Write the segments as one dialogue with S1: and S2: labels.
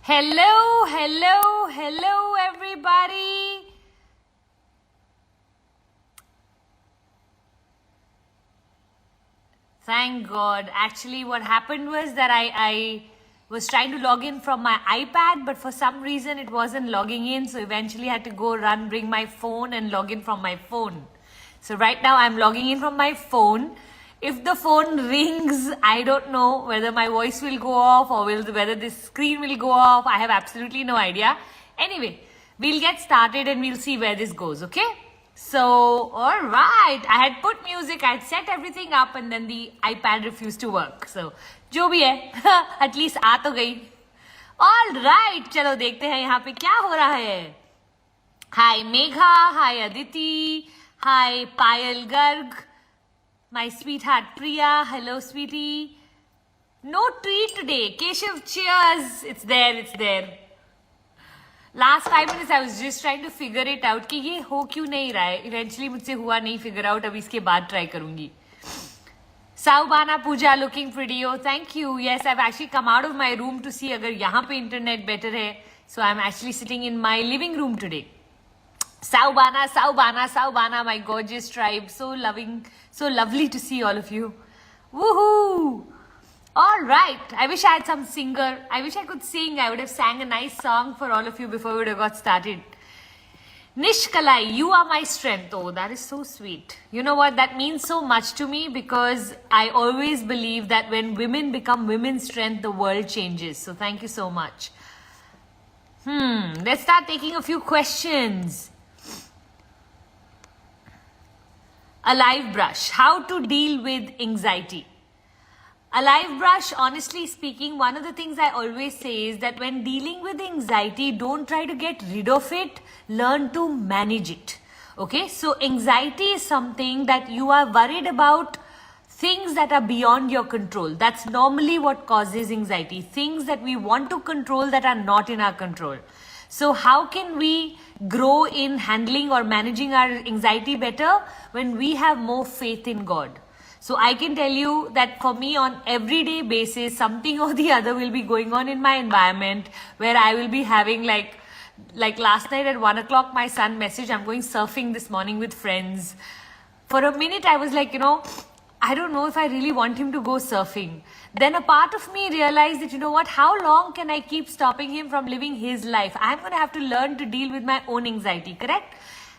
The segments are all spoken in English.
S1: Hello, hello, hello, everybody. Thank God. Actually, what happened was that I was trying to log in from my iPad, but for some reason it wasn't logging in. So eventually I had to go bring my phone and log in from my phone. So right now I'm logging in from my phone. If the phone rings, I don't know whether my voice will go off or whether this screen will go off. I have absolutely no idea. Anyway, we'll get started and we'll see where this goes, okay? So, alright, I had put music, I had set everything up and then the iPad refused to work. So, जो भी है, at least आ तो गई. Alright, चलो देखते हैं यहाँ पे क्या हो रहा है. Hi Megha, hi Aditi, hi Payal Garg, my sweetheart Priya, hello sweetie. No treat today, Keshav, cheers. It's there. Last 5 minutes I was just trying to figure it out कि ये हो क्यों नहीं रहा है. Eventually मुझसे हुआ नहीं figure out. अभी इसके बाद try करूँगी. Saubana Puja looking pretty. Oh, thank you. Yes, I've actually come out of my room to see अगर यहाँ पे internet better है. So I'm actually sitting in my living room today. Saubana, my gorgeous tribe. So lovely to see all of you. Woohoo! All right. I wish I had some singer. I wish I could sing. I would have sang a nice song for all of you before we would have got started. Nishkalai, you are my strength. Oh, that is so sweet. You know what? That means so much to me because I always believe that when women become women's strength, the world changes. So thank you so much. Let's start taking a few questions. A live brush. How to deal with anxiety. A live brush, honestly speaking, one of the things I always say is that when dealing with anxiety, don't try to get rid of it, learn to manage it. Okay, so anxiety is something that you are worried about things that are beyond your control. That's normally what causes anxiety. Things that we want to control that are not in our control. So how can we grow in handling or managing our anxiety better? When we have more faith in God. So I can tell you that for me on everyday basis, something or the other will be going on in my environment where I will be having like last night at 1 o'clock, my son messaged, I'm going surfing this morning with friends. For a minute, I was like, I don't know if I really want him to go surfing. Then a part of me realized that, you know what, how long can I keep stopping him from living his life? I'm going to have to learn to deal with my own anxiety, correct?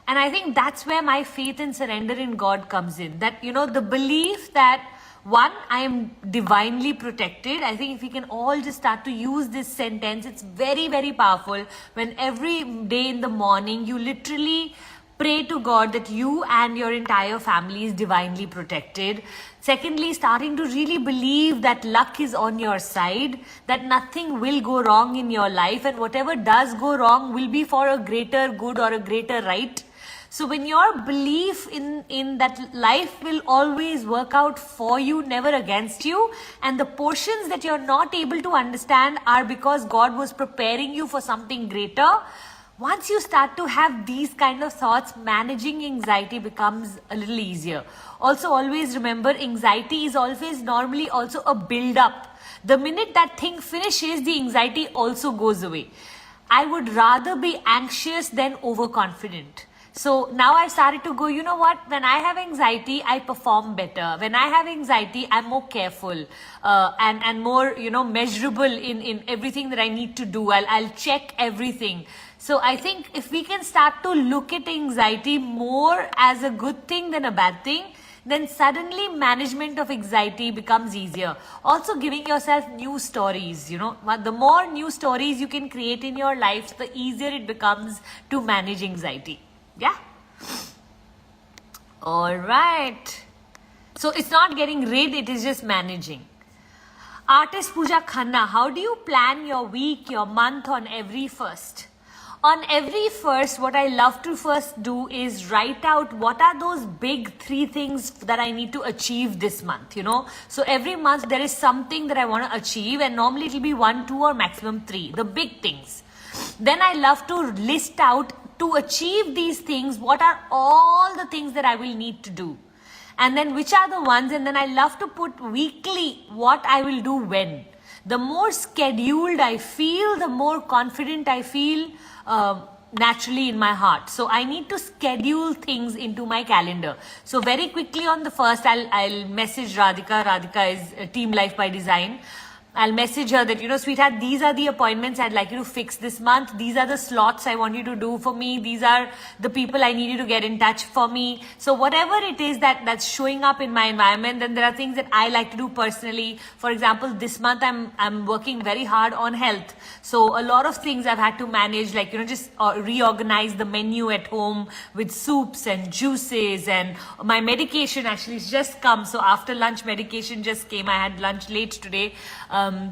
S1: And I think that's where my faith and surrender in God comes in. That, the belief that, one, I am divinely protected. I think if we can all just start to use this sentence, it's very, very powerful. When every day in the morning, you literally pray to God that you and your entire family is divinely protected. Secondly, starting to really believe that luck is on your side, that nothing will go wrong in your life, and whatever does go wrong will be for a greater good or a greater right. So when your belief in that life will always work out for you, never against you, and the portions that you're not able to understand are because God was preparing you for something greater, once you start to have these kind of thoughts, managing anxiety becomes a little easier. Also, always remember, anxiety is always normally also a build-up. The minute that thing finishes, the anxiety also goes away. I would rather be anxious than overconfident. So now I've started to go, you know what, when I have anxiety, I perform better. When I have anxiety, I'm more careful and more, measurable in everything that I need to do. I'll check everything. So I think if we can start to look at anxiety more as a good thing than a bad thing, then suddenly management of anxiety becomes easier. Also giving yourself new stories, the more new stories you can create in your life, the easier it becomes to manage anxiety. Yeah. All right. So it's not getting rid, it is just managing. Artist Puja QnA, how do you plan your week, your month on every first? On every first, what I love to first do is write out what are those big 3 things that I need to achieve this month, So every month there is something that I want to achieve, and normally it will be 1, 2 or maximum 3, the big things. Then I love to list out, to achieve these things, what are all the things that I will need to do, and then which are the ones, and then I love to put weekly what I will do when. The more scheduled I feel, the more confident I feel naturally in my heart. So I need to schedule things into my calendar. So very quickly on the first, I'll message Radhika. Radhika is Team Life by Design. I'll message her that, sweetheart, these are the appointments I'd like you to fix this month. These are the slots I want you to do for me. These are the people I need you to get in touch for me. So whatever it is that's showing up in my environment, then there are things that I like to do personally. For example, this month I'm working very hard on health. So a lot of things I've had to manage, like, just reorganize the menu at home with soups and juices, and my medication actually has just come. So after lunch, medication just came. I had lunch late today.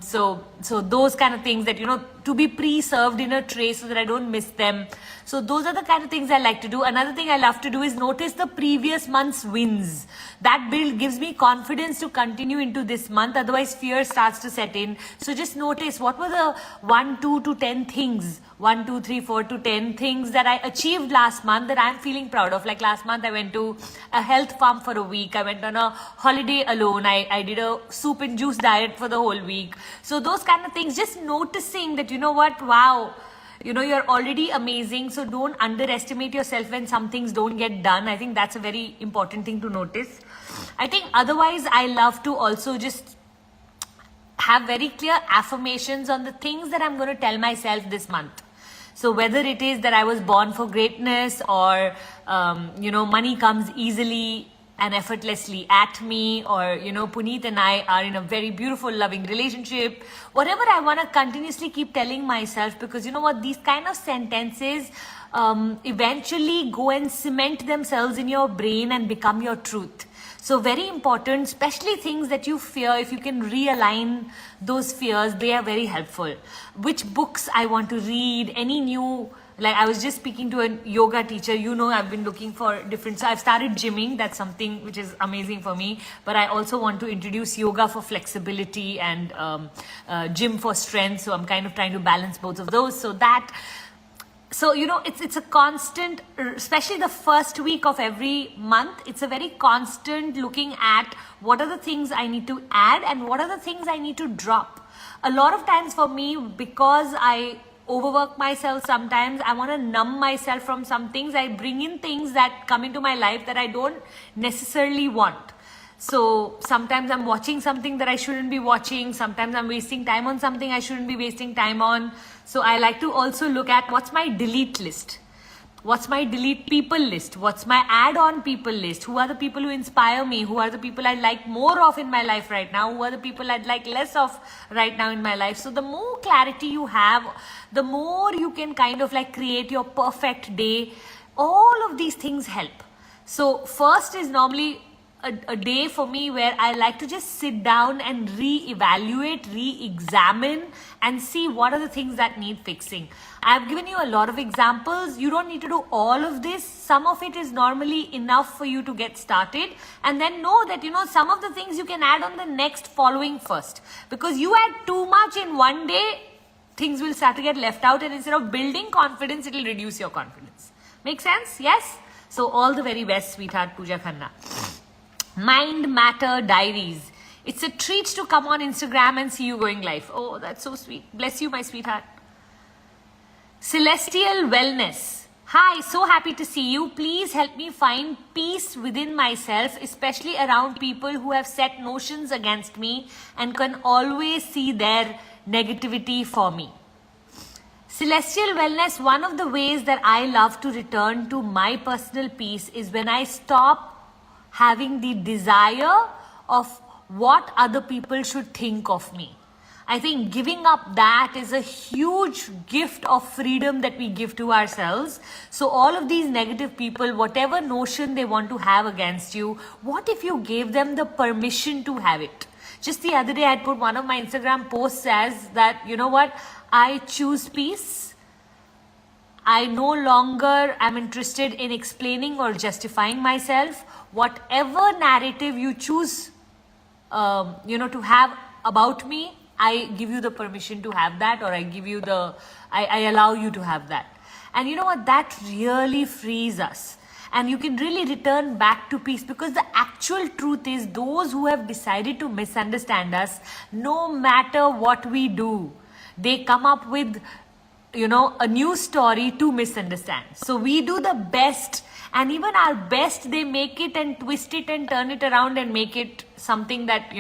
S1: So those kind of things that, to be pre-served in a tray so that I don't miss them. So those are the kind of things I like to do. Another thing I love to do is notice the previous month's wins. That gives me confidence to continue into this month. Otherwise, fear starts to set in. So just notice what were the 1, 2 to 10 things, 1, 2, 3, 4 to 10 things that I achieved last month that I'm feeling proud of. Like last month, I went to a health farm for a week. I went on a holiday alone. I did a soup and juice diet for the whole week. So those kind of things, just noticing that, wow, you're already amazing. So don't underestimate yourself when some things don't get done. I think that's a very important thing to notice. I think otherwise, I love to also just have very clear affirmations on the things that I'm going to tell myself this month. So whether it is that I was born for greatness, or, money comes easily and effortlessly at me, or, Puneet and I are in a very beautiful, loving relationship. Whatever I want to continuously keep telling myself, because these kind of sentences eventually go and cement themselves in your brain and become your truth. So very important, especially things that you fear, if you can realign those fears, they are very helpful. Which books I want to read, any new, like I was just speaking to a yoga teacher, I've been looking for different, so I've started gymming, that's something which is amazing for me, but I also want to introduce yoga for flexibility and gym for strength, so I'm kind of trying to balance both of those. So it's a constant, especially the first week of every month, it's a very constant looking at what are the things I need to add and what are the things I need to drop. A lot of times for me, because I overwork myself sometimes, I want to numb myself from some things. I bring in things that come into my life that I don't necessarily want. So sometimes I'm watching something that I shouldn't be watching. Sometimes I'm wasting time on something I shouldn't be wasting time on. So I like to also look at what's my delete list. What's my delete people list? What's my add-on people list? Who are the people who inspire me? Who are the people I'd like more of in my life right now? Who are the people I'd like less of right now in my life? So the more clarity you have, the more you can kind of like create your perfect day. All of these things help. So first is normally a day for me where I like to just sit down and re-evaluate, re-examine and see what are the things that need fixing. I've given you a lot of examples. You don't need to do all of this. Some of it is normally enough for you to get started, and then know that, some of the things you can add on the next following first, because you add too much in one day, things will start to get left out, and instead of building confidence, it will reduce your confidence. Make sense? Yes? So all the very best, sweetheart. Puja QnA. Mind Matter Diaries. It's a treat to come on Instagram and see you going live. Oh, that's so sweet. Bless you, my sweetheart. Celestial Wellness. Hi, so happy to see you. Please help me find peace within myself, especially around people who have set notions against me and can always see their negativity for me. Celestial Wellness, one of the ways that I love to return to my personal peace is when I stop having the desire of what other people should think of me. I think giving up that is a huge gift of freedom that we give to ourselves. So all of these negative people, whatever notion they want to have against you, what if you gave them the permission to have it? Just the other day, I put one of my Instagram posts as that, I choose peace. I no longer am interested in explaining or justifying myself. Whatever narrative you choose, to have about me, I give you the permission to have that, or I allow you to have that. And you know what? That really frees us. and you can really return back to peace, because the actual truth is those who have decided to misunderstand us, no matter what we do, they come up with, a new story to misunderstand. So we do the best, and even our best, they make it and twist it and turn it around and make it something that,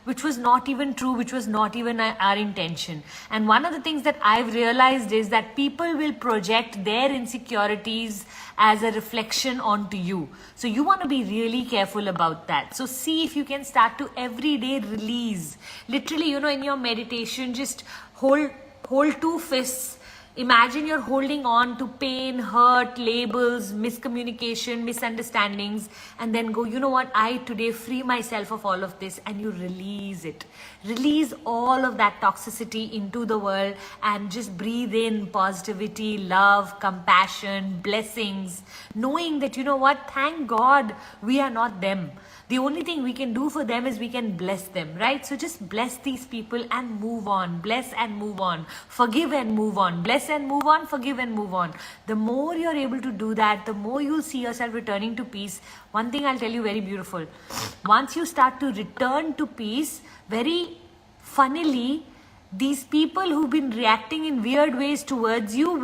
S1: which was not even true, which was not even our intention. And one of the things that I've realized is that people will project their insecurities as a reflection onto you. So you want to be really careful about that. So see if you can start to every day release. Literally, in your meditation, just hold two fists. Imagine you're holding on to pain, hurt, labels, miscommunication, misunderstandings, and then go, you know what, I today free myself of all of this, and you release it. Release all of that toxicity into the world and just breathe in positivity, love, compassion, blessings, knowing that, thank God we are not them. The only thing we can do for them is we can bless them, right? So just bless these people and move on. Bless and move on. Forgive and move on. Bless and move on. Forgive and move on. The more you're able to do that, the more you'll see yourself returning to peace. One thing I'll tell you, very beautiful. Once you start to return to peace, very funnily, these people who've been reacting in weird ways towards you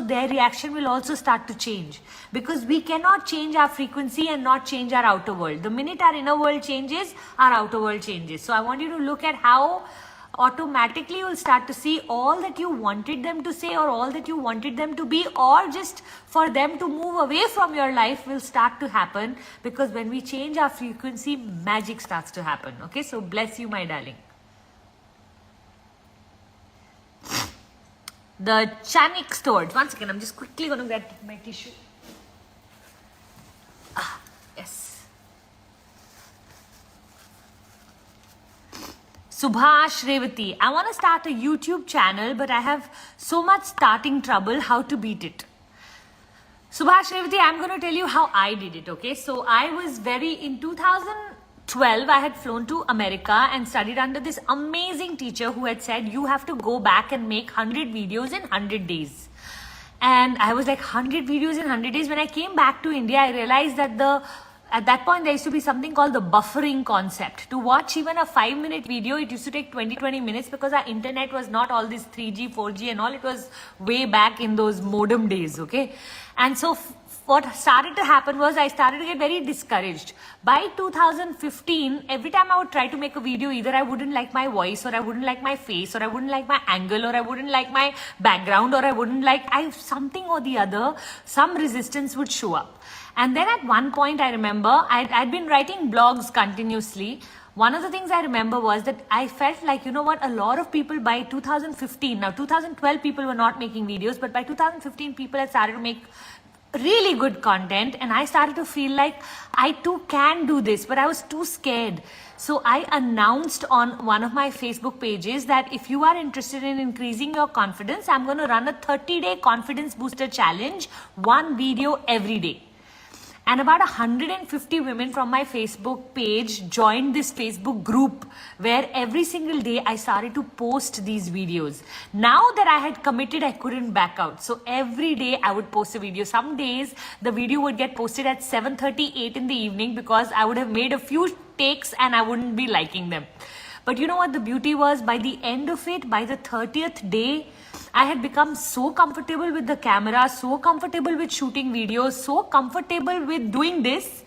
S1: their reaction will also start to change, because we cannot change our frequency and not change our outer world. The minute our inner world changes, our outer world changes. So I want you to look at how automatically you'll start to see all that you wanted them to say, or all that you wanted them to be, or just for them to move away from your life will start to happen, because when we change our frequency, magic starts to happen. Okay, so bless you, my darling. The Chanik stored. One second, I'm just quickly going to get my tissue. Yes. Subhash Revati. I want to start a YouTube channel, but I have so much starting trouble. How to beat it? Subhash Revati, I'm going to tell you how I did it, okay? So I was in 2012, I had flown to America and studied under this amazing teacher who had said, you have to go back and make 100 videos in 100 days. And I was like, 100 videos in 100 days? When I came back to India, I realized that at that point, there used to be something called the buffering concept. To watch even a 5-minute video, it used to take 20 minutes, because our internet was not all this 3G, 4G and all. It was way back in those modem days, okay? And so what started to happen was I started to get very discouraged. By 2015, every time I would try to make a video, either I wouldn't like my voice, or I wouldn't like my face, or I wouldn't like my angle, or I wouldn't like my background, or I wouldn't like something or the other, some resistance would show up. And then at one point, I remember I'd been writing blogs continuously. One of the things I remember was that I felt like, a lot of people by 2015, now 2012 people were not making videos, but by 2015 people had started to make really good content, and I started to feel like I too can do this, but I was too scared. So I announced on one of my Facebook pages that if you are interested in increasing your confidence, I'm going to run a 30-day confidence booster challenge, one video every day. And about 150 women from my Facebook page joined this Facebook group, where every single day I started to post these videos. Now that I had committed, I couldn't back out. So every day I would post a video. Some days the video would get posted at 7:38 in the evening, because I would have made a few takes and I wouldn't be liking them. But you know what the beauty was? By the end of it, by the 30th day, I had become so comfortable with the camera, so comfortable with shooting videos, so comfortable with doing this,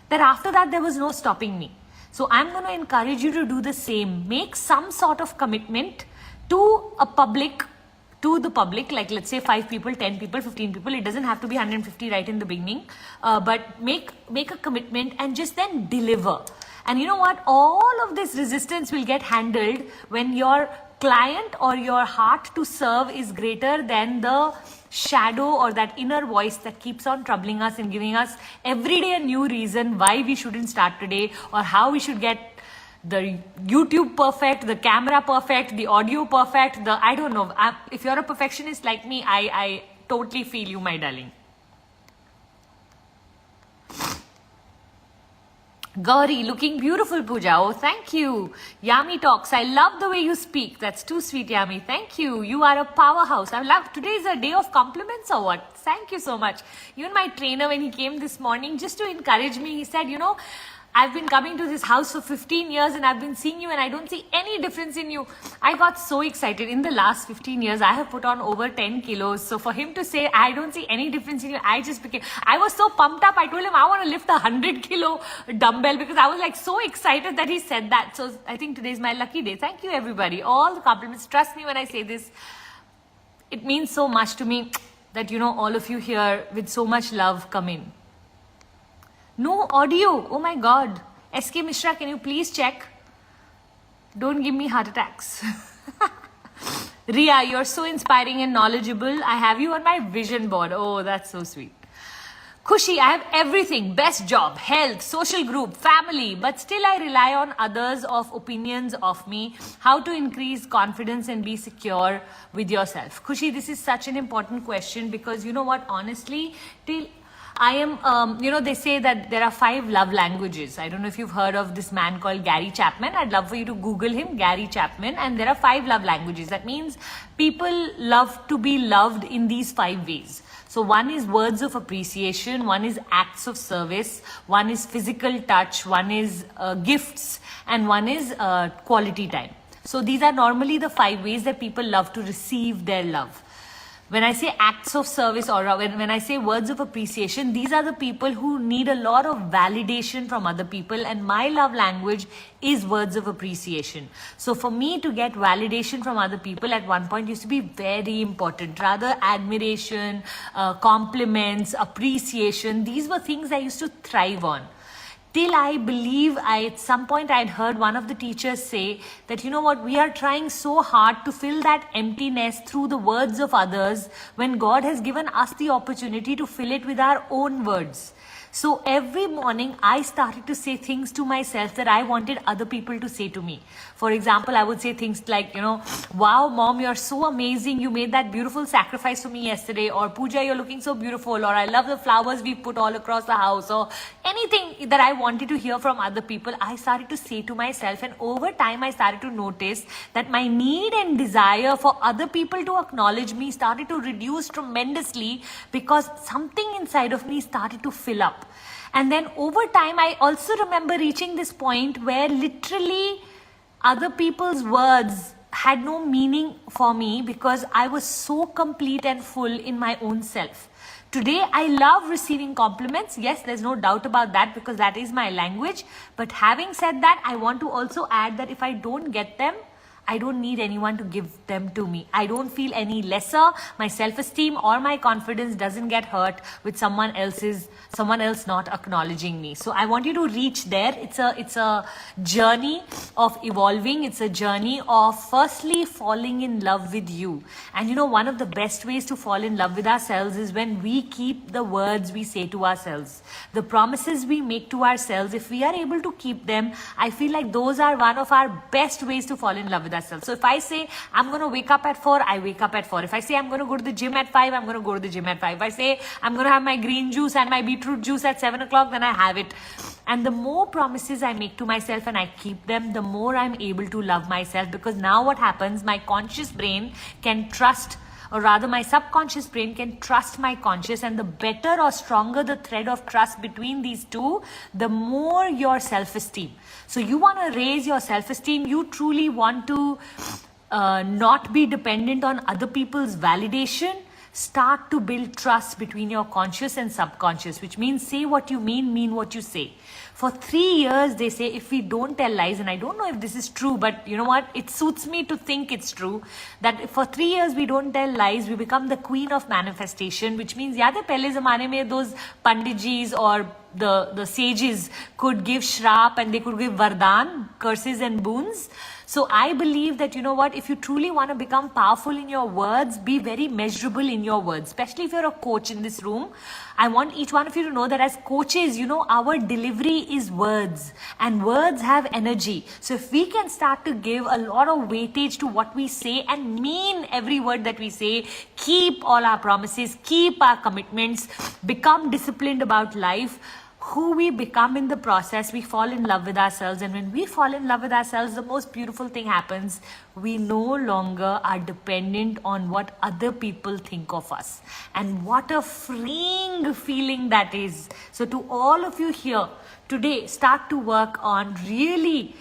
S1: that after that there was no stopping me. So I'm going to encourage you to do the same. Make some sort of commitment to the public, like let's say 5 people, 10 people, 15 people. It doesn't have to be 150 right in the beginning, but make a commitment and just then deliver. And you know what? All of this resistance will get handled when your client or your heart to serve is greater than the shadow or that inner voice that keeps on troubling us and giving us every day a new reason why we shouldn't start today, or how we should get the YouTube perfect, the camera perfect, the audio perfect, I don't know. If you're a perfectionist like me, I totally feel you, my darling. Gauri, looking beautiful, Puja. Oh, thank you. Yami Talks. I love the way you speak. That's too sweet, Yami. Thank you. You are a powerhouse. I love. Today is a day of compliments or what? Thank you so much. Even my trainer, when he came this morning, just to encourage me, he said, I've been coming to this house for 15 years and I've been seeing you and I don't see any difference in you. I got so excited. In the last 15 years, I have put on over 10 kilos. So for him to say, I don't see any difference in you, I was so pumped up. I told him I want to lift a 100 kilo dumbbell because I was like so excited that he said that. So I think today is my lucky day. Thank you, everybody. All the compliments. Trust me when I say this. It means so much to me that, all of you here with so much love come in. No audio. Oh my God. SK Mishra, can you please check? Don't give me heart attacks. Ria, you're so inspiring and knowledgeable. I have you on my vision board. Oh, that's so sweet. Khushi, I have everything. Best job, health, social group, family. But still I rely on others of opinions of me. How to increase confidence and be secure with yourself. Khushi, this is such an important question because you know what? Honestly, till I am, they say that there are 5 love languages. I don't know if you've heard of this man called Gary Chapman. I'd love for you to Google him, Gary Chapman. And there are 5 love languages. That means people love to be loved in these 5 ways. So one is words of appreciation, one is acts of service, one is physical touch, one is gifts, and one is quality time. So these are normally the 5 ways that people love to receive their love. When I say acts of service or when I say words of appreciation, these are the people who need a lot of validation from other people, and my love language is words of appreciation. So for me to get validation from other people at one point used to be very important. Rather admiration, compliments, appreciation, these were things I used to thrive on. Till I believe at some point I'd heard one of the teachers say that, we are trying so hard to fill that emptiness through the words of others when God has given us the opportunity to fill it with our own words. So every morning I started to say things to myself that I wanted other people to say to me. For example, I would say things like, wow, mom, you're so amazing. You made that beautiful sacrifice for me yesterday. Or Puja, you're looking so beautiful. Or I love the flowers we put all across the house. Or anything that I wanted to hear from other people, I started to say to myself. And over time, I started to notice that my need and desire for other people to acknowledge me started to reduce tremendously because something inside of me started to fill up. And then over time, I also remember reaching this point where literally other people's words had no meaning for me because I was so complete and full in my own self. Today, I love receiving compliments. Yes, there's no doubt about that because that is my language. But having said that, I want to also add that if I don't get them, I don't need anyone to give them to me. I don't feel any lesser. My self-esteem or my confidence doesn't get hurt with someone else not acknowledging me. So I want you to reach there. It's a journey of evolving. It's a journey of firstly falling in love with you. And one of the best ways to fall in love with ourselves is when we keep the words we say to ourselves. The promises we make to ourselves, if we are able to keep them, I feel like those are one of our best ways to fall in love with ourselves. So if I say I'm going to wake up at 4, I wake up at 4. If I say I'm going to go to the gym at 5, I'm going to go to the gym at 5. If I say I'm going to have my green juice and my beetroot juice at 7 o'clock, then I have it. And the more promises I make to myself and I keep them, the more I'm able to love myself, because now what happens, my conscious brain can trust, or rather my subconscious brain can trust my conscious, and the better or stronger the thread of trust between these two, the more your self-esteem. So you want to raise your self-esteem, you truly want to not be dependent on other people's validation. Start to build trust between your conscious and subconscious, which means say what you mean what you say. For 3 years, they say if we don't tell lies, and I don't know if this is true, but you know what? It suits me to think it's true, that for 3 years we don't tell lies, we become the queen of manifestation, which means, yaad hai, pehle zamane mein those panditjis or the sages could give shrap and they could give vardhan, curses and boons. So I believe that, you know what, if you truly want to become powerful in your words, be very measurable in your words, especially if you're a coach in this room. I want each one of you to know that as coaches, our delivery is words, and words have energy. So if we can start to give a lot of weightage to what we say and mean every word that we say, keep all our promises, keep our commitments, become disciplined about life, who we become in the process. We fall in love with ourselves, and when we fall in love with ourselves, the most beautiful thing happens. We no longer are dependent on what other people think of us, and what a freeing feeling that is. So to all of you here today, start to work on really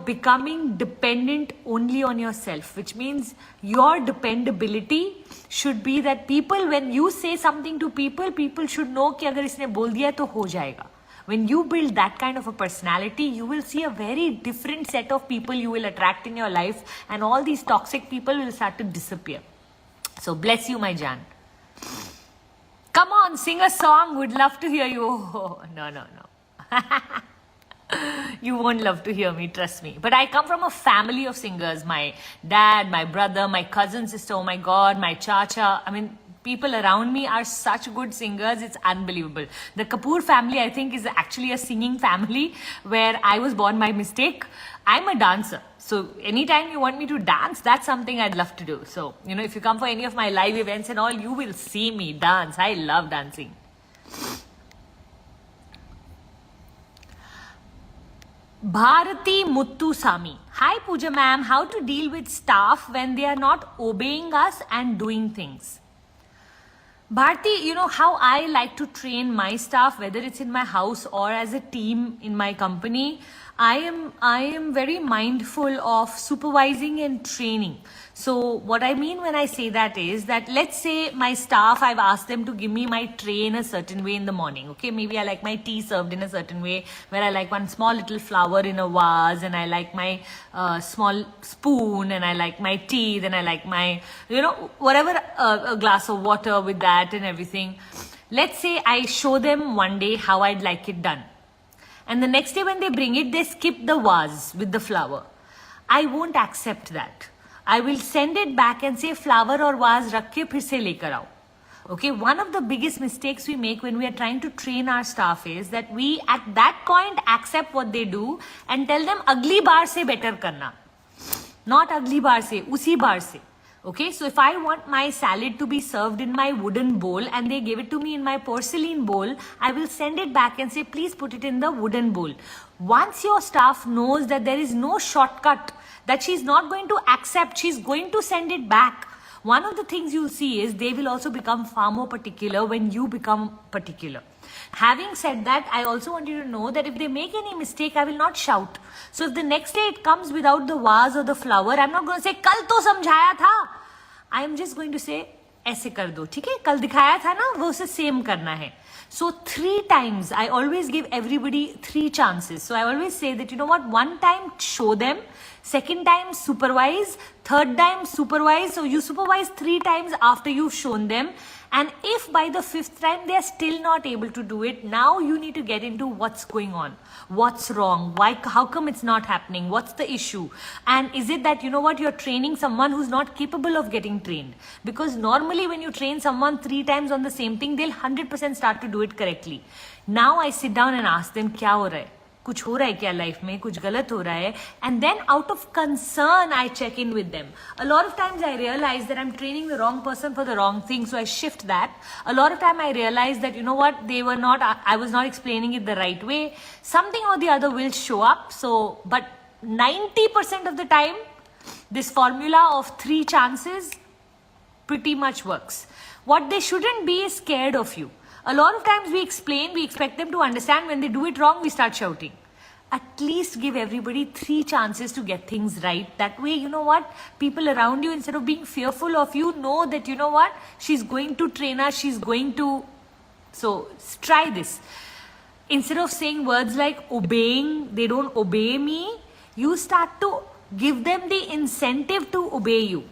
S1: becoming dependent only on yourself, which means your dependability should be that people, when you say something to people, people should know कि अगर इसने बोल दिया तो हो जाएगा. When you build that kind of a personality, you will see a very different set of people you will attract in your life, and all these toxic people will start to disappear. So bless you, my Jan. Come on, sing a song. Would love to hear you. Oh, no. You won't love to hear me, trust me. But I come from a family of singers. My dad, my brother, my cousin, sister, oh my God, my cha-cha. I mean, people around me are such good singers. It's unbelievable. The Kapoor family, I think, is actually a singing family where I was born by mistake. I'm a dancer. So anytime you want me to dance, that's something I'd love to do. So, if you come for any of my live events and all, you will see me dance. I love dancing. Bharati Muttusamy. Hi Puja ma'am, how to deal with staff when they are not obeying us and doing things? Bharti, how I like to train my staff, whether it's in my house or as a team in my company, I am very mindful of supervising and training. So what I mean when I say that is that, let's say my staff, I've asked them to give me my tray in a certain way in the morning. Okay, maybe I like my tea served in a certain way, where I like one small little flower in a vase, and I like my small spoon, and I like my tea, then I like my, whatever, a glass of water with that and everything. Let's say I show them one day how I'd like it done. And the next day when they bring it, they skip the vase with the flower. I won't accept that. I will send it back and say flower or vase rakh ke phir se lekar aao. Okay, one of the biggest mistakes we make when we are trying to train our staff is that we at that point accept what they do and tell them agli baar se better karna. Not agli baar se, usi baar se. Okay, so if I want my salad to be served in my wooden bowl and they give it to me in my porcelain bowl, I will send it back and say, please put it in the wooden bowl. Once your staff knows that there is no shortcut, that she's not going to accept, she's going to send it back. One of the things you'll see is they will also become far more particular when you become particular. Having said that, I also want you to know that if they make any mistake, I will not shout. So if the next day it comes without the vase or the flower, I'm not going to say, kal to samjhaya tha. I am just going to say, ऐसे कर दो, ठीक है? कल दिखाया था ना, वो उसे same करना है. So 3 times, I always give everybody 3 chances. So I always say that, one time show them, second time supervise, third time supervise. So you supervise 3 times after you've shown them. And if by the 5th time they are still not able to do it, now you need to get into what's going on. What's wrong? Why? How come it's not happening? What's the issue? And is it that, you're training someone who's not capable of getting trained? Because normally when you train someone 3 times on the same thing, they'll 100% start to do it correctly. Now I sit down and ask them, क्या हो रहा है? कुछ हो रहा है क्या life में? कुछ गलत हो रहा है? And then out of concern, I check in with them. A lot of times I realize that I'm training the wrong person for the wrong thing, so I shift that. A lot of time I realize that, I was not explaining it the right way. Something or the other will show up. So, but 90% of the time, this formula of 3 chances pretty much works. What they shouldn't be is scared of you. A lot of times we explain, we expect them to understand. When they do it wrong, we start shouting. At least give everybody 3 chances to get things right. That way, people around you, instead of being fearful of you, know that, she's going to train us, she's going to... So, try this. Instead of saying words like obeying, they don't obey me, you start to give them the incentive to obey you.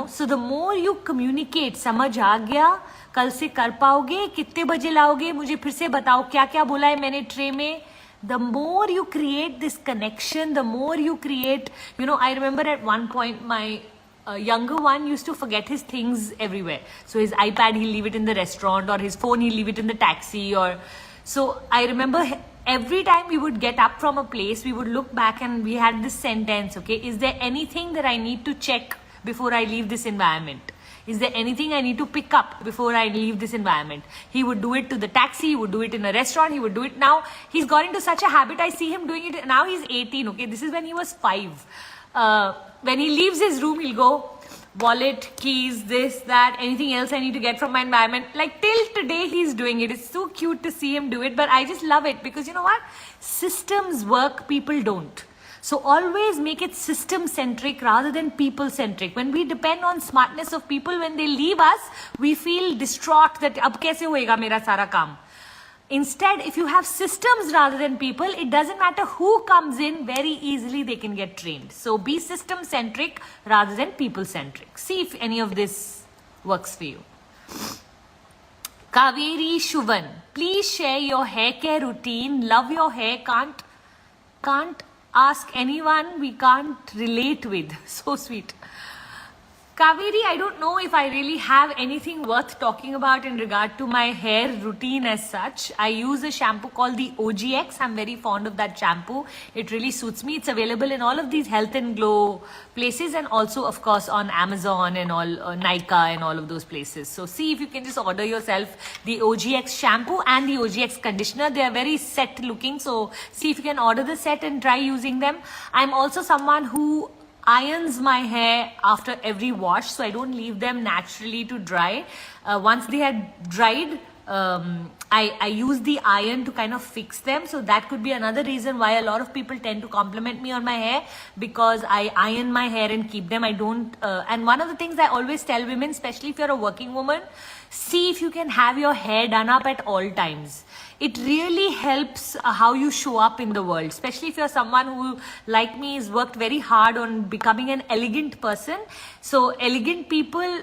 S1: So the more you communicate, समझ आ गया, कल से कर पाओगे, कितने बजे लाओगे, मुझे फिर से बताओ क्या क्या बोला है मैंने ट्रे में. The more you create this connection, the more you create, I remember at one point my younger one used to forget his things everywhere. So his iPad, he'll leave it in the restaurant, or his phone, he'll leave it in the taxi, so I remember every time we would get up from a place, we would look back and we had this sentence, okay, is there anything that I need to check before I leave this environment? Is there anything I need to pick up before I leave this environment? He would do it to the taxi, he would do it in a restaurant, he would do it now. He's got into such a habit, I see him doing it. Now he's 18, okay? This is when he was 5. When he leaves his room, he'll go, wallet, keys, this, that, anything else I need to get from my environment. Like till today, he's doing it. It's so cute to see him do it, but I just love it because you know what? Systems work, people don't. So always make it system-centric rather than people-centric. When we depend on smartness of people, when they leave us, we feel distraught that ab kaise hoega mera sara kaam. Instead, if you have systems rather than people, it doesn't matter who comes in, very easily they can get trained. So be system-centric rather than people-centric. See if any of this works for you. Kaveri Shuvan, please share your hair care routine. Love your hair, can't ask anyone we can't relate with. So sweet. Kaveri, I don't know if I really have anything worth talking about in regard to my hair routine as such. I use a shampoo called the OGX. I'm very fond of that shampoo. It really suits me. It's available in all of these health and glow places and also of course on Amazon and all Nykaa and all of those places. So see if you can just order yourself the OGX shampoo and the OGX conditioner. They are very set looking. So see if you can order the set and try using them. I'm also someone who irons my hair after every wash, so I don't leave them naturally to dry. Once they had dried, I use the iron to kind of fix them. So that could be another reason why a lot of people tend to compliment me on my hair, because I iron my hair and keep them. I don't, and one of the things I always tell women, especially if you're a working woman, see if you can have your hair done up at all times. It really helps how you show up in the world, especially if you're someone who, like me, has worked very hard on becoming an elegant person. So elegant people,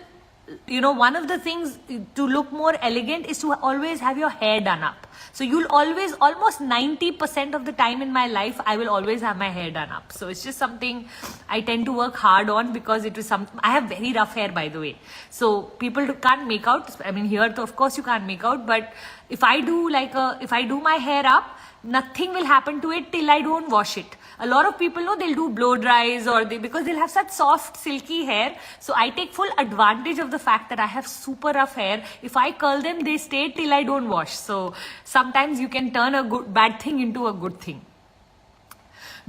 S1: you know, one of the things to look more elegant is to always have your hair done up. So you'll always, almost 90% of the time in my life, I will always have my hair done up. So it's just something I tend to work hard on because it was something, I have very rough hair, by the way. So people can't make out, I mean here of course you can't make out, but if I do if I do my hair up, nothing will happen to it till I don't wash it. A lot of people know they'll do blow dries or because they'll have such soft silky hair. So I take full advantage of the fact that I have super rough hair. If I curl them, they stay till I don't wash. So sometimes you can turn a bad thing into a good thing.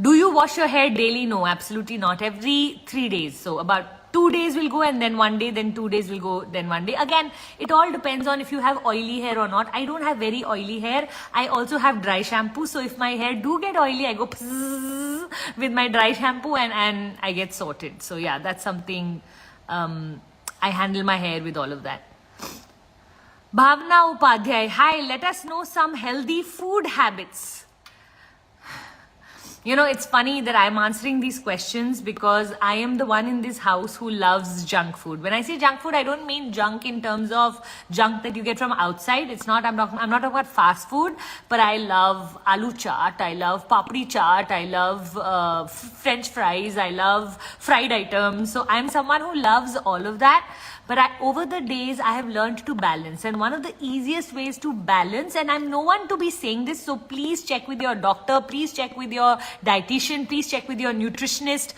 S1: Do you wash your hair daily? No, absolutely not. Every 3 days. So about 2 days will go and then 1 day, then 2 days will go, then 1 day. Again, it all depends on if you have oily hair or not. I don't have very oily hair. I also have dry shampoo. So if my hair do get oily, I go with my dry shampoo and I get sorted. So yeah, that's something, I handle my hair with all of that. Bhavna Upadhyay, hi, let us know some healthy food habits. You know, it's funny that I'm answering these questions because I am the one in this house who loves junk food. When I say junk food, I don't mean junk in terms of junk that you get from outside. It's not, I'm not talking about fast food, but I love aloo chaat, I love papri chaat, I love French fries, I love fried items. So I'm someone who loves all of that. But over the days, I have learned to balance. And one of the easiest ways to balance, and I'm no one to be saying this, so please check with your doctor, please check with your dietitian, please check with your nutritionist.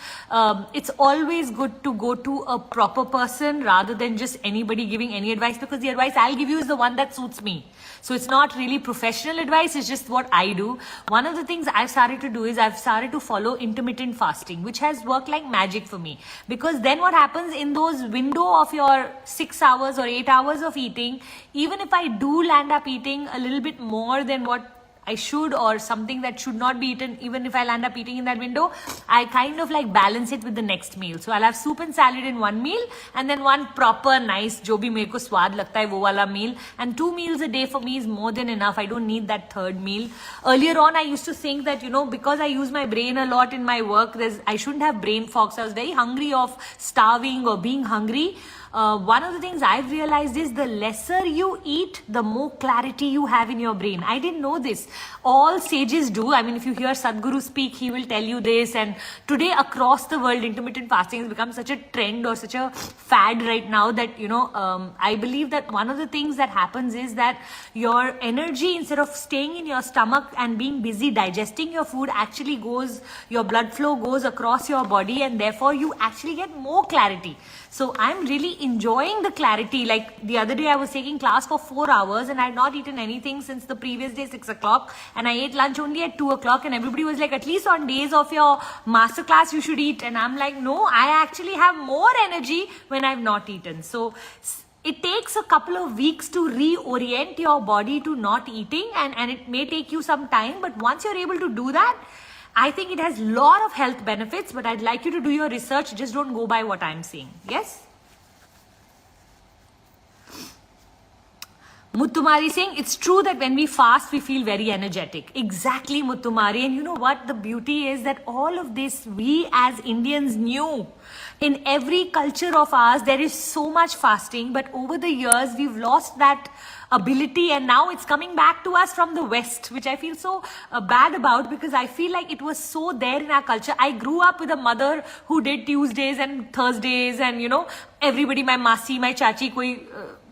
S1: It's always good to go to a proper person rather than just anybody giving any advice, because the advice I'll give you is the one that suits me. So it's not really professional advice, it's just what I do. One of the things I've started to do is I've started to follow intermittent fasting, which has worked like magic for me. Because then what happens in those window of your 6 hours or 8 hours of eating, even if I do land up eating a little bit more than what I should, or something that should not be eaten, even if I land up eating in that window, I kind of like balance it with the next meal. So I'll have soup and salad in one meal, and then one proper nice, jo bhi mere ko swad lagta hai, wo wala meal. And 2 meals a day for me is more than enough. I don't need that third meal. Earlier on, I used to think that, you know, because I use my brain a lot in my work, I shouldn't have brain fog. So I was very hungry of starving or being hungry. One of the things I've realized is the lesser you eat, the more clarity you have in your brain. I didn't know this. All sages do. I mean, if you hear Sadhguru speak, he will tell you this. And today across the world, intermittent fasting has become such a trend or such a fad right now that, you know, I believe that one of the things that happens is that your energy, instead of staying in your stomach and being busy digesting your food, actually goes, your blood flow goes across your body, and therefore you actually get more clarity. So I'm really enjoying the clarity. Like the other day I was taking class for 4 hours and I had not eaten anything since the previous day 6 o'clock, and I ate lunch only at 2 o'clock, and everybody was like, at least on days of your master class you should eat. And I'm like, no, I actually have more energy when I've not eaten. So it takes a couple of weeks to reorient your body to not eating, and it may take you some time, but once you're able to do that, I think it has a lot of health benefits. But I'd like you to do your research, just don't go by what I'm saying. Yes? Muttumari saying, it's true that when we fast, we feel very energetic. Exactly, Muttumari. And you know what? The beauty is that all of this, we as Indians knew. In every culture of ours, there is so much fasting. But over the years, we've lost that ability. And now it's coming back to us from the West, which I feel so bad about, because I feel like it was so there in our culture. I grew up with a mother who did Tuesdays and Thursdays. And, you know, everybody, my masi, my chachi, koi...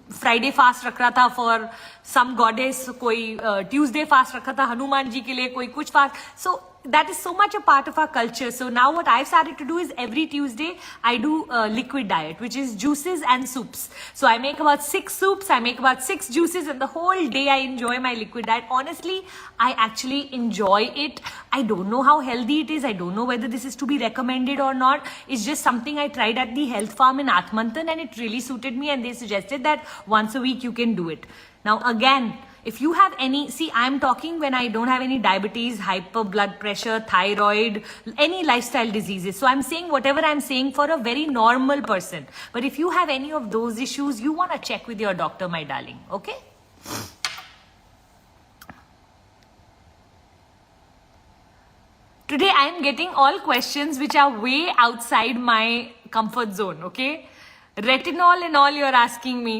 S1: Friday fast रख रहा था for some goddess, कोई Tuesday fast रखा था हनुमान जी के लिए, कोई कुछ fast. So that is so much a part of our culture. So now what I've started to do is every Tuesday I do a liquid diet, which is juices and soups. So I make about 6 soups, I make about 6 juices, and the whole day I enjoy my liquid diet. Honestly, I actually enjoy it. I don't know how healthy it is. I don't know whether this is to be recommended or not. It's just something I tried at the health farm in Atmantan, and it really suited me, and they suggested that once a week you can do it. Now again, if you have any, see, I'm talking when I don't have any diabetes, hyper blood pressure, thyroid, any lifestyle diseases. So I'm saying whatever I'm saying for a very normal person. But if you have any of those issues, you want to check with your doctor, my darling. Okay? Today I'm getting all questions which are way outside my comfort zone. Okay? Retinol and all you're asking me.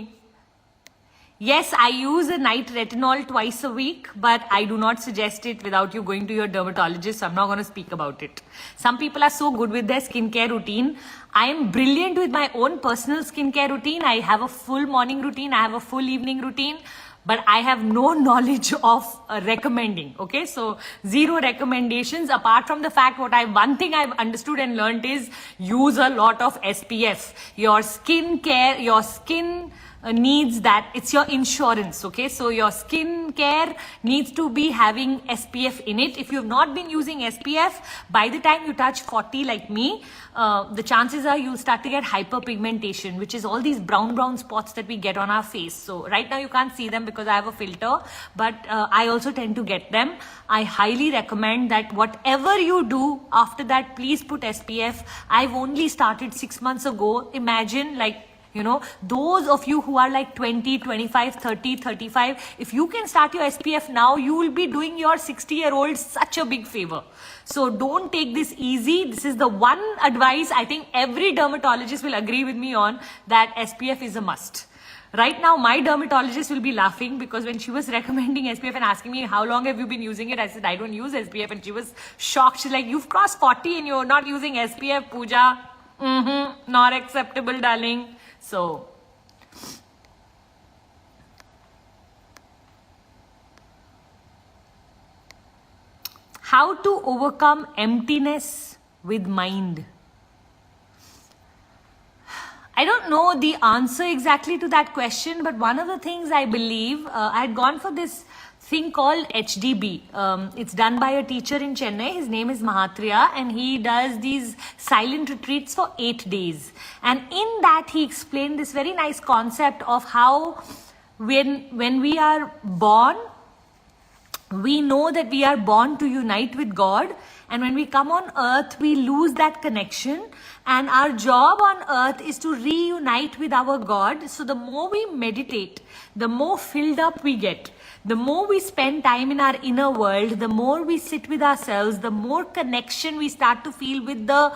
S1: Yes, I use a night retinol twice a week, but I do not suggest it without you going to your dermatologist, so I'm not going to speak about it. Some people are so good with their skincare routine. I am brilliant with my own personal skincare routine. I have a full morning routine, I have a full evening routine, but I have no knowledge of recommending. Okay, so zero recommendations apart from the fact one thing I've understood and learned is use a lot of SPF. Your skincare, your skin needs that. It's your insurance. Okay, so your skin care needs to be having SPF in it. If you've not been using SPF, by the time you touch 40 like me, the chances are you'll start to get hyperpigmentation, which is all these brown spots that we get on our face. So right now you can't see them because I have a filter, but I also tend to get them. I highly recommend that whatever you do after that, please put SPF. I've only started 6 months ago. Imagine, like, you know, those of you who are like 20, 25, 30, 35, if you can start your SPF now, you will be doing your 60-year-old such a big favor. So don't take this easy. This is the one advice I think every dermatologist will agree with me on, that SPF is a must. Right now, my dermatologist will be laughing because when she was recommending SPF and asking me, how long have you been using it? I said, I don't use SPF. And she was shocked. She's like, you've crossed 40 and you're not using SPF, Pooja. Not acceptable, darling. So, how to overcome emptiness with mind? I don't know the answer exactly to that question, but one of the things I believe, I had gone for this thing called HDB. It's done by a teacher in Chennai. His name is Mahatriya, and he does these silent retreats for 8 days. And in that, he explained this very nice concept of how when we are born, we know that we are born to unite with God, and when we come on earth, we lose that connection, and our job on earth is to reunite with our God. So the more we meditate, the more filled up we get. The more we spend time in our inner world, the more we sit with ourselves, the more connection we start to feel with the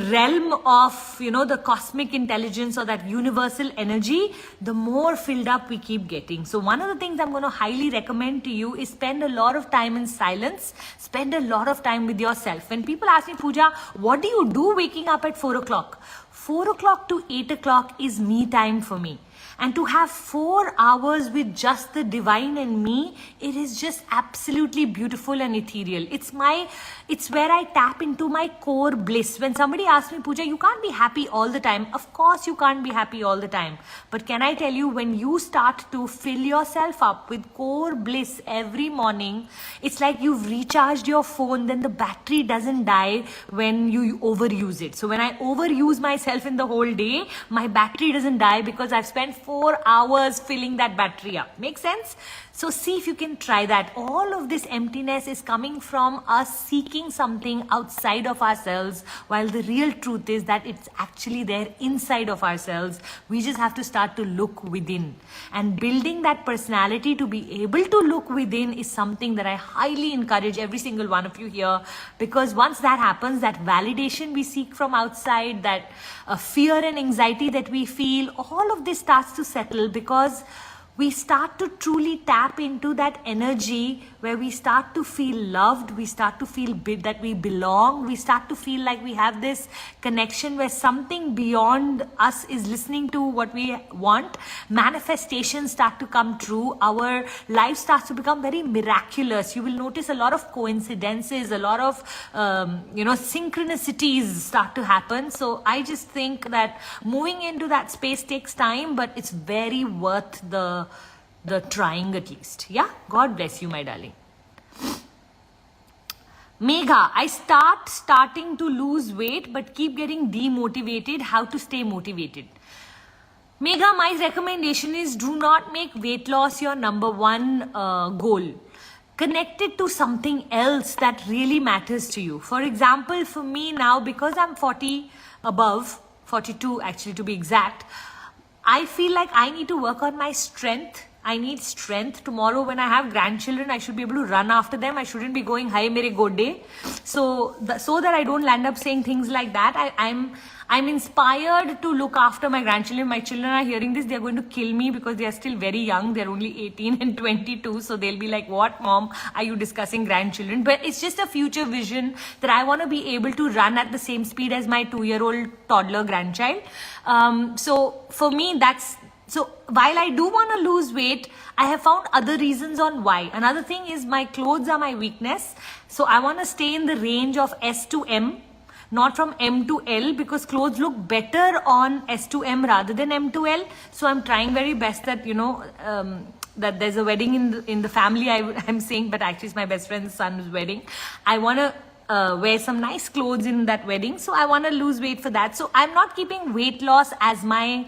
S1: realm of, you know, the cosmic intelligence or that universal energy, the more filled up we keep getting. So one of the things I'm going to highly recommend to you is spend a lot of time in silence, spend a lot of time with yourself. When people ask me, Pooja, what do you do waking up at 4 o'clock? 4 o'clock to 8 o'clock is me time for me. And to have 4 hours with just the divine and me, it is just absolutely beautiful and ethereal. It's where I tap into my core bliss. When somebody asks me, Puja, you can't be happy all the time. Of course you can't be happy all the time. But can I tell you, when you start to fill yourself up with core bliss every morning, it's like you've recharged your phone, then the battery doesn't die when you overuse it. So when I overuse myself in the whole day, my battery doesn't die because I've spent 4 hours filling that battery up. Make sense? So see if you can try that. All of this emptiness is coming from us seeking something outside of ourselves, while the real truth is that it's actually there inside of ourselves. We just have to start to look within. And building that personality to be able to look within is something that I highly encourage every single one of you here, because once that happens, that validation we seek from outside, that fear and anxiety that we feel, all of this starts to settle, because we start to truly tap into that energy where we start to feel loved, we start to feel that we belong, we start to feel like we have this connection where something beyond us is listening to what we want. Manifestations start to come true. Our life starts to become very miraculous. You will notice a lot of coincidences, a lot of synchronicities start to happen. So I just think that moving into that space takes time, but it's very worth the trying at least. Yeah, God bless you, my darling. Megha, I starting to lose weight but keep getting demotivated. How to stay motivated? Megha, my recommendation is do not make weight loss your number one goal. Connect it to something else that really matters to you. For example, for me now, because I'm 40 above, 42 actually to be exact, I feel like I need to work on my strength. I need strength. Tomorrow when I have grandchildren, I should be able to run after them. I shouldn't be going, hi mere gode. So that I don't land up saying things like that. I'm inspired to look after my grandchildren. My children are hearing this. They're going to kill me because they are still very young. They're only 18 and 22. So they'll be like, what, mom, are you discussing grandchildren? But it's just a future vision that I want to be able to run at the same speed as my 2-year-old toddler grandchild. So for me, so while I do want to lose weight, I have found other reasons on why. Another thing is my clothes are my weakness. So I want to stay in the range of S to M, not from M to L, because clothes look better on S to M rather than M to L. So I'm trying very best that, that there's a wedding in the family, I'm saying, but actually it's my best friend's son's wedding. I want to wear some nice clothes in that wedding. So I want to lose weight for that. So I'm not keeping weight loss as my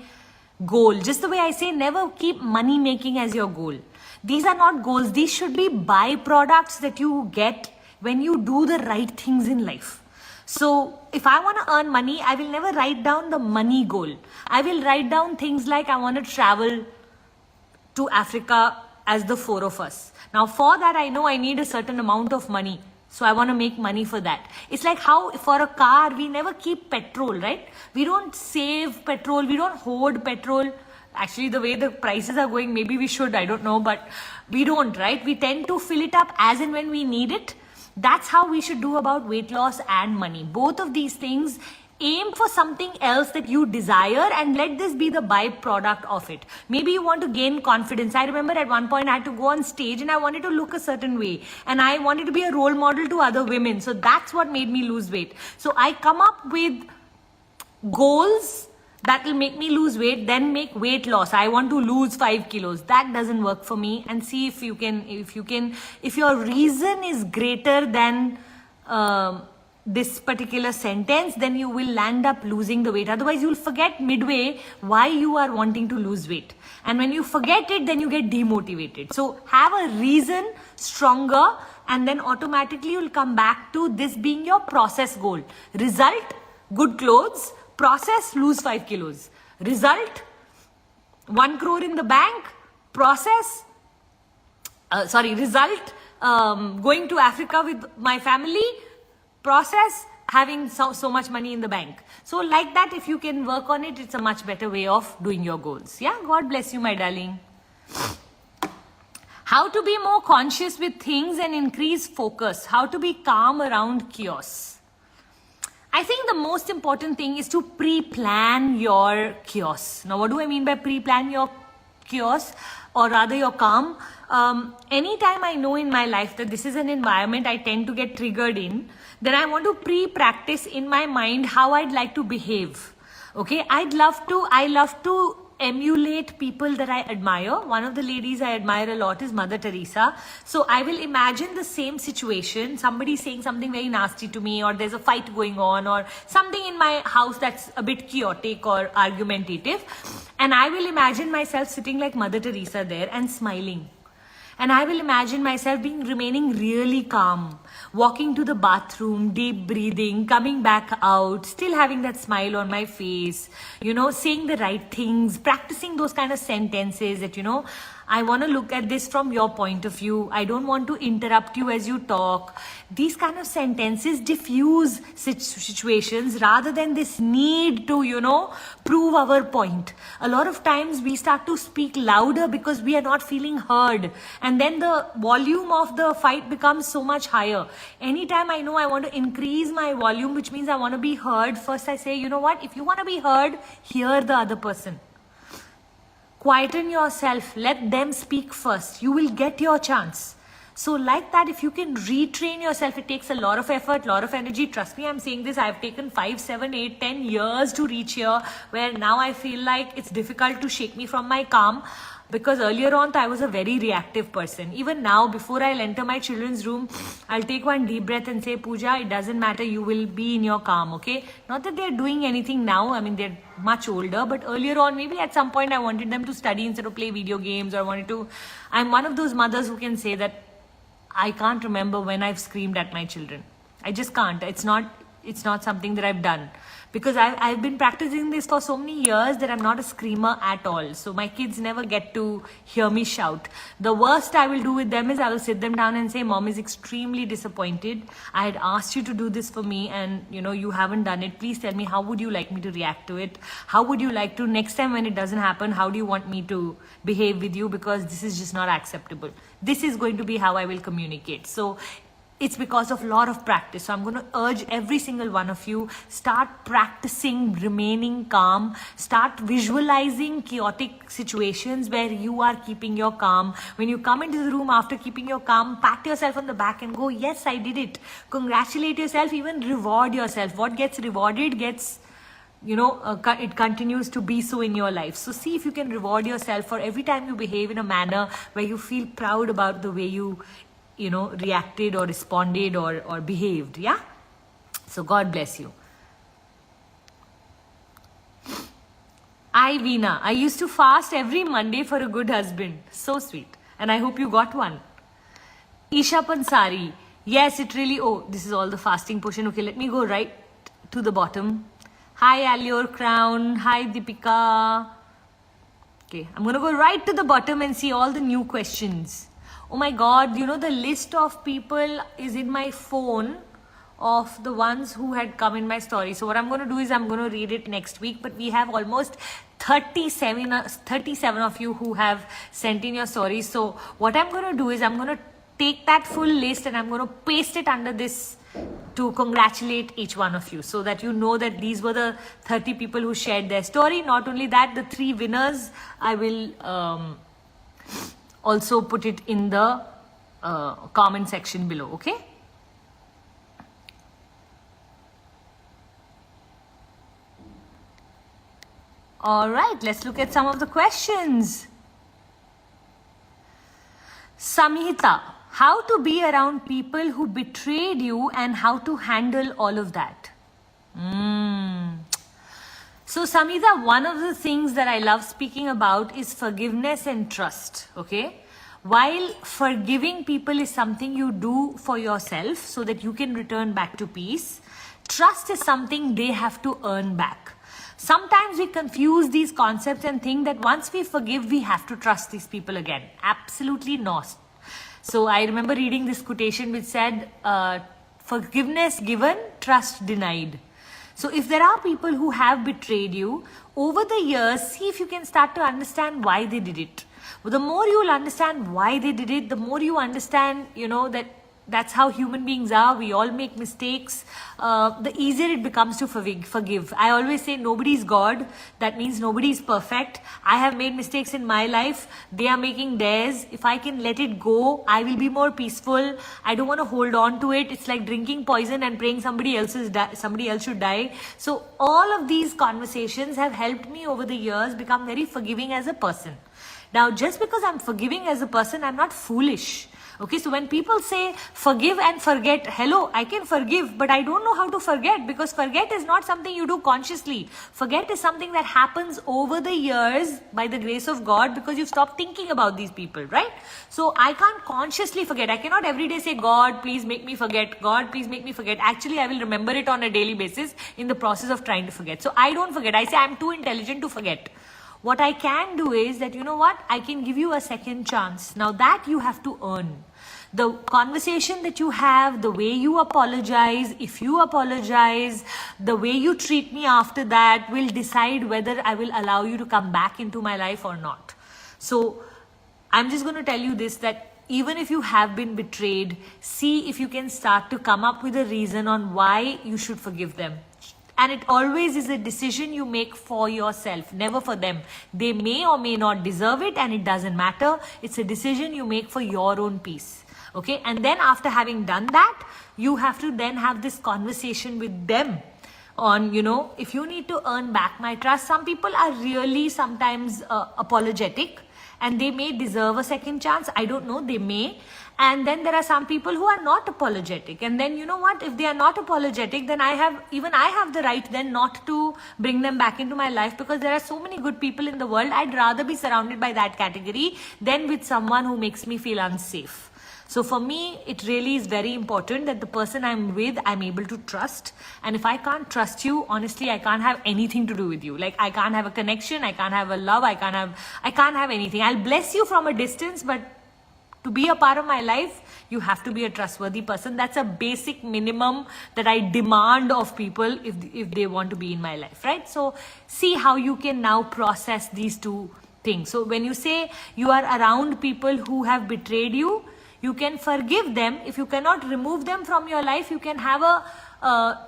S1: goal. Just the way I say, never keep money making as your goal. These are not goals. These should be byproducts that you get when you do the right things in life. So if I want to earn money, I will never write down the money goal. I will write down things like I want to travel to Africa as the 4 of us. Now for that, I know I need a certain amount of money. So I want to make money for that. It's like how for a car, we never keep petrol, right? We don't save petrol. We don't hoard petrol. Actually, the way the prices are going, maybe we should, I don't know, but we don't, right? We tend to fill it up as and when we need it. That's how we should do about weight loss and money. Both of these things, aim for something else that you desire and let this be the byproduct of it. Maybe you want to gain confidence. I remember at one point I had to go on stage and I wanted to look a certain way and I wanted to be a role model to other women. So that's what made me lose weight. So I come up with goals that will make me lose weight, then make weight loss. I want to lose 5 kilos. That doesn't work for me. And see if your reason is greater than this particular sentence, then you will land up losing the weight. Otherwise, you'll forget midway why you are wanting to lose weight. And when you forget it, then you get demotivated. So have a reason stronger, and then automatically you'll come back to this being your process goal. Result, good clothes. Process, lose 5 kilos. Result, 1 crore in the bank. Process, result, going to Africa with my family. Process, having so much money in the bank. So like that, if you can work on it, it's a much better way of doing your goals. Yeah, God bless you, my darling. How to be more conscious with things and increase focus. How to be calm around chaos. I think the most important thing is to pre-plan your chaos. Now, what do I mean by pre-plan your chaos, or rather your calm? Anytime I know in my life that this is an environment I tend to get triggered in, then I want to pre-practice in my mind how I'd like to behave. Okay, I love to emulate people that I admire. One of the ladies I admire a lot is Mother Teresa. So I will imagine the same situation, somebody saying something very nasty to me, or there's a fight going on, or something in my house that's a bit chaotic or argumentative. And I will imagine myself sitting like Mother Teresa there and smiling. And I will imagine myself remaining really calm, walking to the bathroom, deep breathing, coming back out, still having that smile on my face, saying the right things, practicing those kind of sentences that, I want to look at this from your point of view. I don't want to interrupt you as you talk. These kind of sentences diffuse situations rather than this need to, prove our point. A lot of times we start to speak louder because we are not feeling heard. And then the volume of the fight becomes so much higher. Anytime I know I want to increase my volume, which means I want to be heard, first I say, you know what? If you want to be heard, hear the other person. Quieten yourself, let them speak first. You will get your chance. So like that, if you can retrain yourself, it takes a lot of effort, lot of energy. Trust me, I'm saying this, I've taken 5, 7, 8, 10 years to reach here, where now I feel like it's difficult to shake me from my calm. Because earlier on, I was a very reactive person. Even now, before I'll enter my children's room, I'll take one deep breath and say, Puja, it doesn't matter, you will be in your calm, okay? Not that they're doing anything now, I mean, they're much older, but earlier on, maybe at some point I wanted them to study instead of play video games, or I'm one of those mothers who can say that I can't remember when I've screamed at my children. I just can't. It's not something that I've done. Because I've been practicing this for so many years that I'm not a screamer at all. So my kids never get to hear me shout. The worst I will do with them is I will sit them down and say, Mom is extremely disappointed. I had asked you to do this for me and you haven't done it. Please tell me, how would you like me to react to it? How would you like to, next time when it doesn't happen, how do you want me to behave with you? Because this is just not acceptable. This is going to be how I will communicate. So it's because of a lot of practice. So I'm going to urge every single one of you, start practicing remaining calm, start visualizing chaotic situations where you are keeping your calm. When you come into the room after keeping your calm, pat yourself on the back and go, yes, I did it. Congratulate yourself, even reward yourself. What gets rewarded gets, it continues to be so in your life. So see if you can reward yourself for every time you behave in a manner where you feel proud about the way you reacted or responded or behaved. Yeah. So God bless you. Veena, I used to fast every Monday for a good husband. So sweet. And I hope you got one. Isha Pansari. Yes, it really, this is all the fasting portion. Okay, let me go right to the bottom. Hi, Allure Crown. Hi, Deepika. Okay, I'm going to go right to the bottom and see all the new questions. Oh my God, the list of people is in my phone of the ones who had come in my story. So what I'm going to do is I'm going to read it next week. But we have almost 37 of you who have sent in your stories. So what I'm going to do is I'm going to take that full list and I'm going to paste it under this to congratulate each one of you, so that you know that these were the 30 people who shared their story. Not only that, the 3 winners, I will also put it in the comment section below, okay? All right, let's look at some of the questions. Samhita, how to be around people who betrayed you and how to handle all of that? So Samhita, one of the things that I love speaking about is forgiveness and trust, okay? While forgiving people is something you do for yourself so that you can return back to peace, trust is something they have to earn back. Sometimes we confuse these concepts and think that once we forgive, we have to trust these people again. Absolutely not. So I remember reading this quotation which said, forgiveness given, trust denied. So if there are people who have betrayed you, over the years, see if you can start to understand why they did it. The more you will understand why they did it, the more you understand, that that's how human beings are. We all make mistakes. The easier it becomes to forgive. I always say nobody's God. That means nobody is perfect. I have made mistakes in my life. They are making theirs. If I can let it go, I will be more peaceful. I don't want to hold on to it. It's like drinking poison and praying somebody else should die. So all of these conversations have helped me over the years become very forgiving as a person. Now, just because I'm forgiving as a person, I'm not foolish. Okay, so when people say forgive and forget, hello, I can forgive, but I don't know how to forget, because forget is not something you do consciously. Forget is something that happens over the years by the grace of God, because you've stopped thinking about these people, right? So I can't consciously forget. I cannot every day say, God, please make me forget. God, please make me forget. Actually, I will remember it on a daily basis in the process of trying to forget. So I don't forget. I say I'm too intelligent to forget. What I can do is that, you know what, I can give you a second chance. Now that you have to earn. The conversation that you have, the way you apologize, if you apologize, the way you treat me after that will decide whether I will allow you to come back into my life or not. So I'm just going to tell you this, that even if you have been betrayed, see if you can start to come up with a reason on why you should forgive them. And it always is a decision you make for yourself, never for them. They may or may not deserve it, and it doesn't matter. It's a decision you make for your own peace. Okay, and then after having done that, you have to then have this conversation with them on, you know, if you need to earn back my trust. Some people are really sometimes apologetic, and they may deserve a second chance. I don't know, they may. And then there are some people who are not apologetic. And then, you know what, if they are not apologetic, then I have the right then not to bring them back into my life, because there are so many good people in the world. I'd rather be surrounded by that category than with someone who makes me feel unsafe. So for me, it really is very important that the person I'm with, I'm able to trust. And if I can't trust you, honestly, I can't have anything to do with you. Like, I can't have a connection, I can't have a love, I can't have anything. I'll bless you from a distance, but to be a part of my life, you have to be a trustworthy person. That's a basic minimum that I demand of people if they want to be in my life, right? So see how you can now process these two things. So when you say you are around people who have betrayed you, you can forgive them. If you cannot remove them from your life, you can have a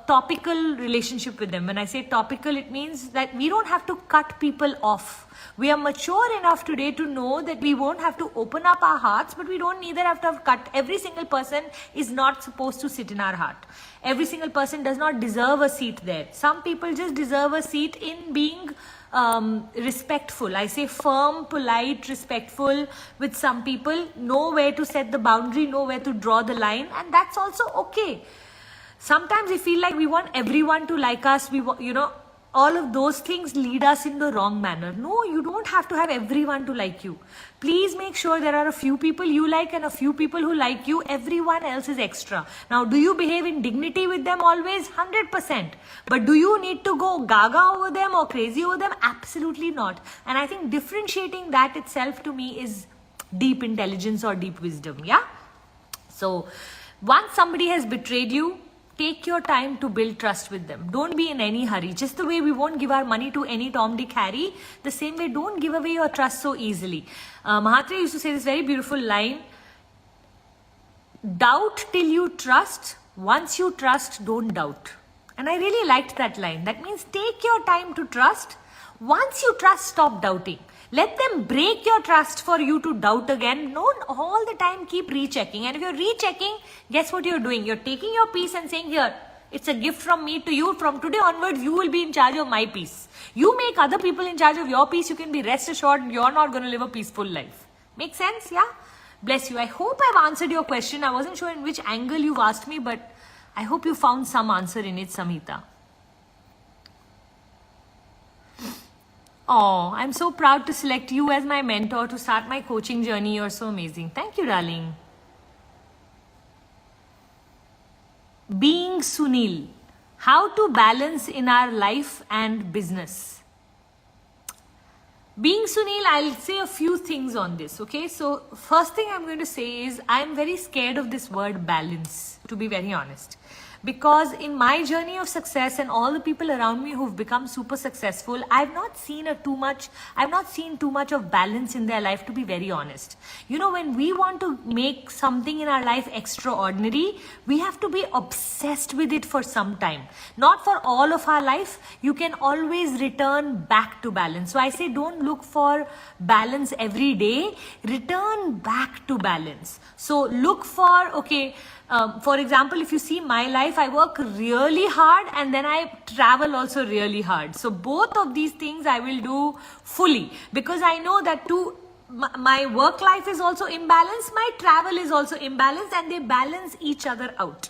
S1: topical relationship with them. When I say topical, it means that we don't have to cut people off. We are mature enough today to know that we won't have to open up our hearts, but we don't neither have to cut. Every single person is not supposed to sit in our heart. Every single person does not deserve a seat there. Some people just deserve a seat in being respectful. I say firm, polite, respectful with some people. Know where to set the boundary, know where to draw the line, and that's also okay. Sometimes we feel like we want everyone to like us. We want, you know, all of those things lead us in the wrong manner. No, you don't have to have everyone to like you. Please make sure there are a few people you like and a few people who like you. Everyone else is extra. Now, do you behave in dignity with them always? 100%. But do you need to go gaga over them or crazy over them? Absolutely not. And I think differentiating that itself to me is deep intelligence or deep wisdom. Yeah. So once somebody has betrayed you, take your time to build trust with them. Don't be in any hurry. Just the way we won't give our money to any Tom, Dick, Harry, the same way don't give away your trust so easily. Mahatma used to say this very beautiful line, doubt till you trust. Once you trust, don't doubt. And I really liked that line. That means take your time to trust. Once you trust, stop doubting. Let them break your trust for you to doubt again. Don't all the time keep rechecking. And if you're rechecking, guess what you're doing? You're taking your peace and saying, here, it's a gift from me to you. From today onwards, you will be in charge of my peace. You make other people in charge of your peace. You can be rest assured you're not going to live a peaceful life. Make sense? Yeah? Bless you. I hope I've answered your question. I wasn't sure in which angle you've asked me, but I hope you found some answer in it, Samhita. Oh, I'm so proud to select you as my mentor to start my coaching journey. You're so amazing. Thank you, darling. Being Sunil. How to balance in our life and business. Being Sunil, I'll say a few things on this, okay? So, first thing I'm going to say is I'm very scared of this word balance, to be very honest. Because in my journey of success and all the people around me who've become super successful, I've not seen too much of balance in their life, to be very honest. You know, when we want to make something in our life extraordinary, we have to be obsessed with it for some time. Not for all of our life. You can always return back to balance. So I say, don't look for balance every day. Return back to balance. So look for, okay, for example, if you see my life, I work really hard and then I travel also really hard. So both of these things I will do fully, because I know that my work life is also imbalanced, my travel is also imbalanced, and they balance each other out.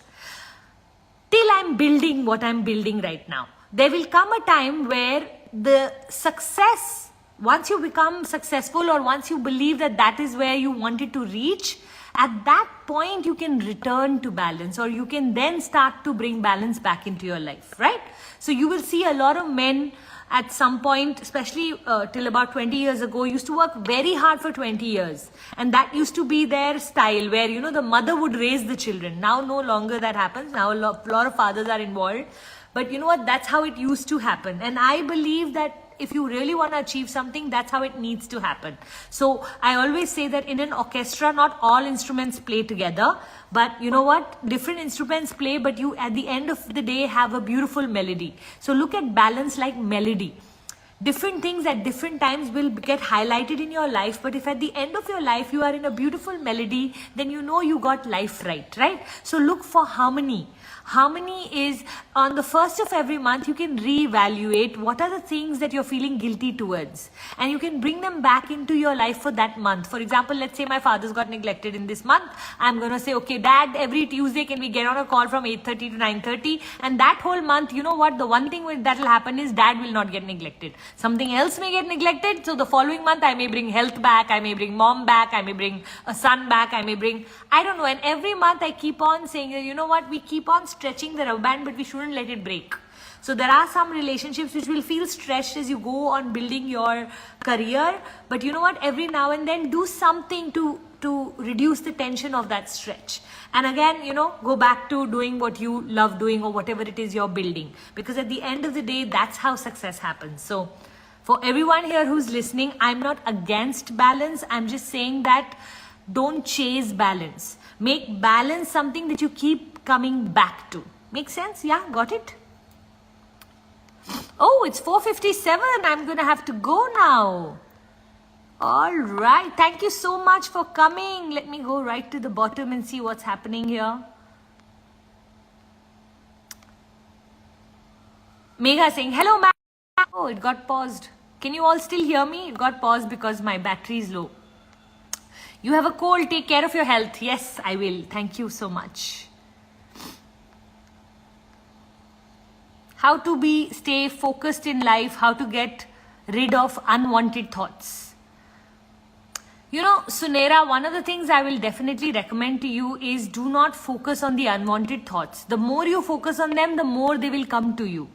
S1: Till I'm building what I'm building right now. There will come a time where the success, once you become successful or once you believe that that is where you wanted to reach, at that point you can return to balance, or you can then start to bring balance back into your life, right? So you will see a lot of men at some point, especially till about 20 years ago, used to work very hard for 20 years. And that used to be their style, where, you know, the mother would raise the children. Now no longer that happens. Now a lot of fathers are involved. But you know what? That's how it used to happen. And I believe that if you really want to achieve something, that's how it needs to happen. So I always say that in an orchestra, not all instruments play together, but you know what? Different instruments play, but you at the end of the day have a beautiful melody. So look at balance like melody. Different things at different times will get highlighted in your life, but if at the end of your life you are in a beautiful melody, then you know you got life right? So look for harmony. Harmony is, on the 1st of every month, you can reevaluate what are the things that you're feeling guilty towards, and you can bring them back into your life for that month. For example, let's say my father's got neglected in this month. I'm going to say, okay, Dad, every Tuesday can we get on a call from 8:30 to 9:30? And that whole month, you know what? The one thing that will happen is Dad will not get neglected. Something else may get neglected. So the following month, I may bring health back. I may bring mom back. I may bring a son back. I may bring, I don't know. And every month I keep on saying, you know what? We keep on stretching the rubber band, but we shouldn't let it break. So there are some relationships which will feel stretched as you go on building your career, but you know what, every now and then do something to reduce the tension of that stretch. And again, you know, go back to doing what you love doing or whatever it is you're building, because at the end of the day, that's how success happens. So for everyone here who's listening, I'm not against balance. I'm just saying that don't chase balance. Make balance something that you keep coming back to. Make sense? Yeah, got it? Oh, it's 4:57. I'm going to have to go now. All right. Thank you so much for coming. Let me go right to the bottom and see what's happening here. Megha saying, hello, ma'am. Oh, it got paused. Can you all still hear me? It got paused because my battery is low. You have a cold. Take care of your health. Yes, I will. Thank you so much. How to stay focused in life, how to get rid of unwanted thoughts. You know, Sunera, one of the things I will definitely recommend to you is do not focus on the unwanted thoughts. The more you focus on them, the more they will come to you.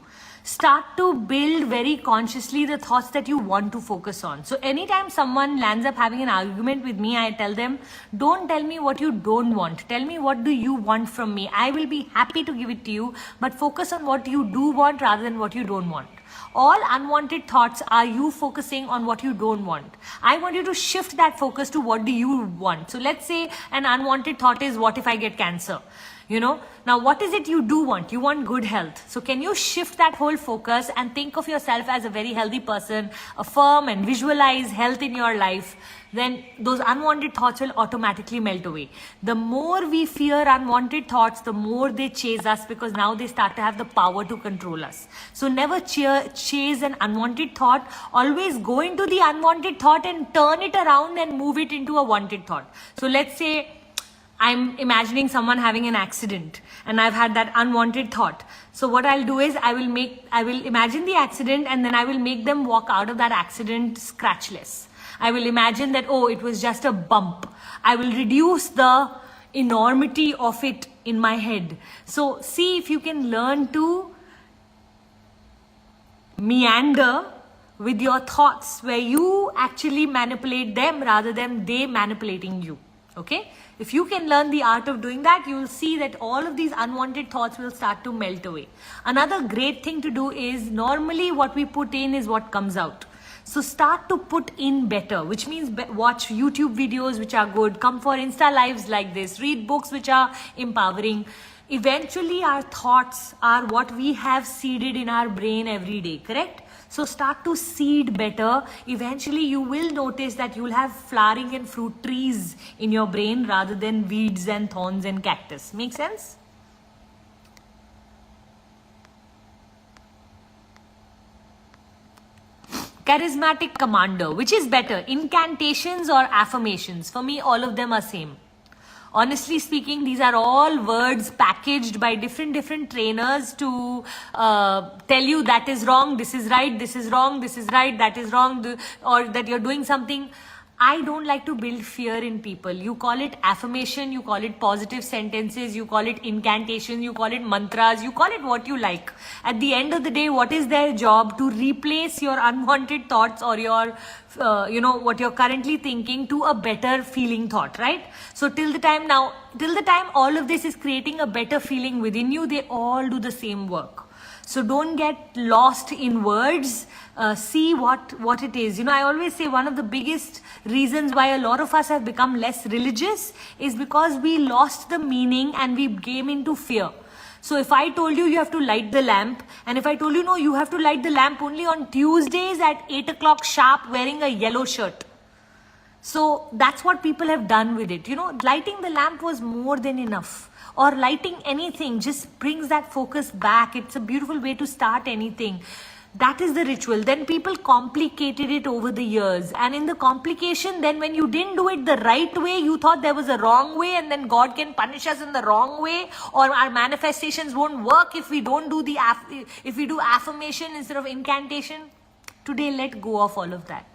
S1: Start to build very consciously the thoughts that you want to focus on. So anytime someone lands up having an argument with me, I tell them, don't tell me what you don't want. Tell me what do you want from me. I will be happy to give it to you, but focus on what you do want rather than what you don't want. All unwanted thoughts are you focusing on what you don't want. I want you to shift that focus to what do you want. So let's say an unwanted thought is, what if I get cancer? You know, now what is it you do want? You want good health. So can you shift that whole focus and think of yourself as a very healthy person, affirm and visualize health in your life? Then those unwanted thoughts will automatically melt away. The more we fear unwanted thoughts, the more they chase us, because now they start to have the power to control us. So never chase an unwanted thought. Always go into the unwanted thought and turn it around and move it into a wanted thought. So let's say I'm imagining someone having an accident and I've had that unwanted thought. So what I'll do is I will imagine the accident and then I will make them walk out of that accident scratchless. I will imagine that, oh, it was just a bump. I will reduce the enormity of it in my head. So see if you can learn to meander with your thoughts, where you actually manipulate them rather than they manipulating you. Okay? If you can learn the art of doing that, you will see that all of these unwanted thoughts will start to melt away. Another great thing to do is, normally what we put in is what comes out. So start to put in better, which means watch YouTube videos which are good, come for Insta lives like this, read books which are empowering. Eventually our thoughts are what we have seeded in our brain every day, correct? So start to seed better. Eventually you will notice that you will have flowering and fruit trees in your brain rather than weeds and thorns and cactus. Make sense? Charismatic commander. Which is better, incantations or affirmations? For me, all of them are same. Honestly speaking, these are all words packaged by different trainers to tell you that is wrong, this is right, this is wrong, this is right, that is wrong, or that you're doing something. I don't like to build fear in people. You call it affirmation, you call it positive sentences, you call it incantation, you call it mantras, you call it what you like. At the end of the day, what is their job? To replace your unwanted thoughts or your, what you're currently thinking to a better feeling thought, right? So till the time all of this is creating a better feeling within you, they all do the same work. So don't get lost in words. See what it is. I always say one of the biggest reasons why a lot of us have become less religious is because we lost the meaning and we came into fear. So if I told you have to light the lamp, and if I told you no, you have to light the lamp only on Tuesdays at 8 o'clock sharp wearing a yellow shirt. So that's what people have done with it. Lighting the lamp was more than enough. Or lighting anything just brings that focus back. It's a beautiful way to start anything. That is the ritual. Then people complicated it over the years. And in the complication, then when you didn't do it the right way, you thought there was a wrong way, and then God can punish us in the wrong way, or our manifestations won't work if we don't do if we do affirmation instead of incantation. Today, let go of all of that.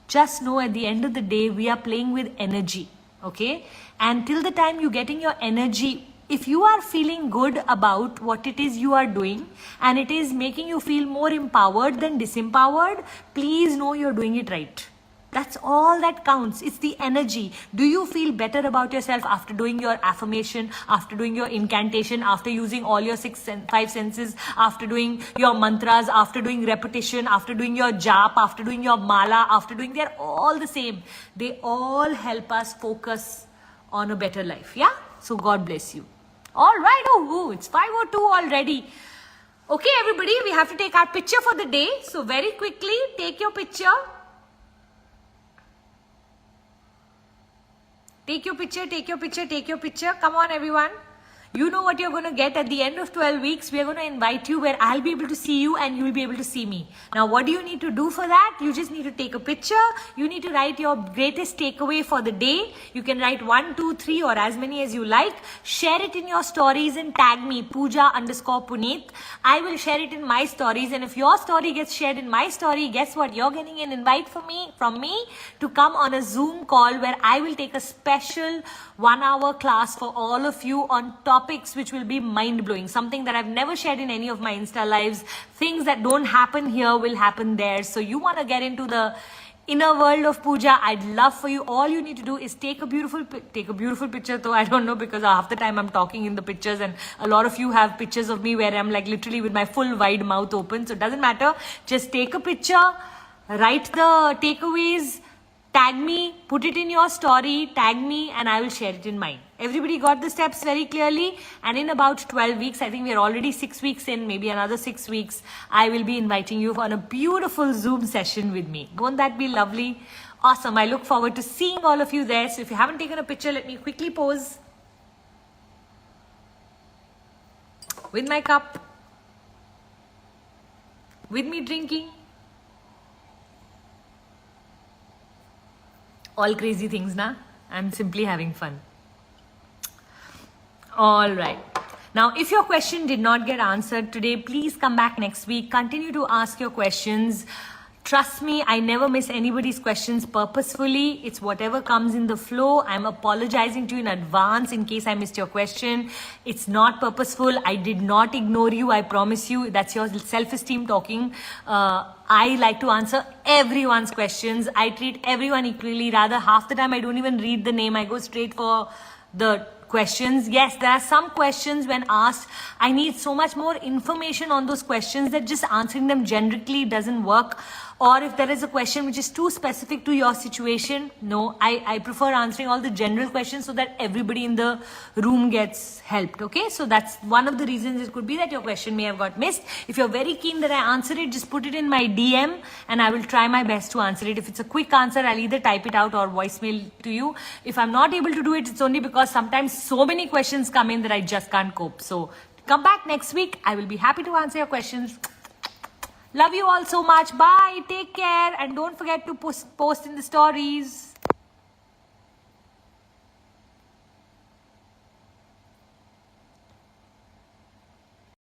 S1: Just know at the end of the day, we are playing with energy. Okay? And till the time you're getting your energy, if you are feeling good about what it is you are doing and it is making you feel more empowered than disempowered, please know you're doing it right. That's all that counts. It's the energy. Do you feel better about yourself after doing your affirmation, after doing your incantation, after using all your five senses, after doing your mantras, after doing repetition, after doing your jap, after doing your mala, they're all the same. They all help us focus on a better life. Yeah? So God bless you. All right. Oh, it's 5:02 already. Okay, everybody, we have to take our picture for the day. So very quickly, take your picture. Take your picture, take your picture, take your picture. Come on, everyone. You know what you're going to get at the end of 12 weeks. We are going to invite you where I'll be able to see you and you'll be able to see me. Now, what do you need to do for that? You just need to take a picture. You need to write your greatest takeaway for the day. You can write 1, 2, 3 or as many as you like. Share it in your stories and tag me, Puja_Puneet. I will share it in my stories. And if your story gets shared in my story, guess what? You're getting an invite from me to come on a Zoom call where I will take a special 1-hour class for all of you on topics which will be mind-blowing. Something that I've never shared in any of my Insta lives. Things that don't happen here will happen there. So you want to get into the inner world of puja, I'd love for you. All you need to do is take a beautiful picture. Though I don't know, because half the time I'm talking in the pictures and a lot of you have pictures of me where I'm like literally with my full wide mouth open. So it doesn't matter. Just take a picture, write the takeaways, tag me, put it in your story, tag me, and I will share it in mine. Everybody got the steps very clearly? And in about 12 weeks, I think we're already 6 weeks in, maybe another 6 weeks, I will be inviting you on a beautiful Zoom session with me. Won't that be lovely? Awesome. I look forward to seeing all of you there. So if you haven't taken a picture, let me quickly pose. With my cup. With me drinking. All crazy things, na? I'm simply having fun. All right. Now, if your question did not get answered today, please come back next week. Continue to ask your questions. Trust me, I never miss anybody's questions purposefully. It's whatever comes in the flow. I'm apologizing to you in advance in case I missed your question. It's not purposeful. I did not ignore you. I promise you. That's your self-esteem talking. I like to answer everyone's questions. I treat everyone equally. Rather, half the time I don't even read the name. I go straight for the questions. Yes, there are some questions when asked, I need so much more information on those questions that just answering them generically doesn't work. Or if there is a question which is too specific to your situation, no, I prefer answering all the general questions so that everybody in the room gets helped. Okay, so that's one of the reasons. It could be that your question may have got missed. If you're very keen that I answer it, just put it in my DM and I will try my best to answer it. If it's a quick answer, I'll either type it out or voicemail to you. If I'm not able to do it, it's only because sometimes so many questions come in that I just can't cope. So come back next week. I will be happy to answer your questions. Love you all so much. Bye. Take care. And don't forget to post in the stories.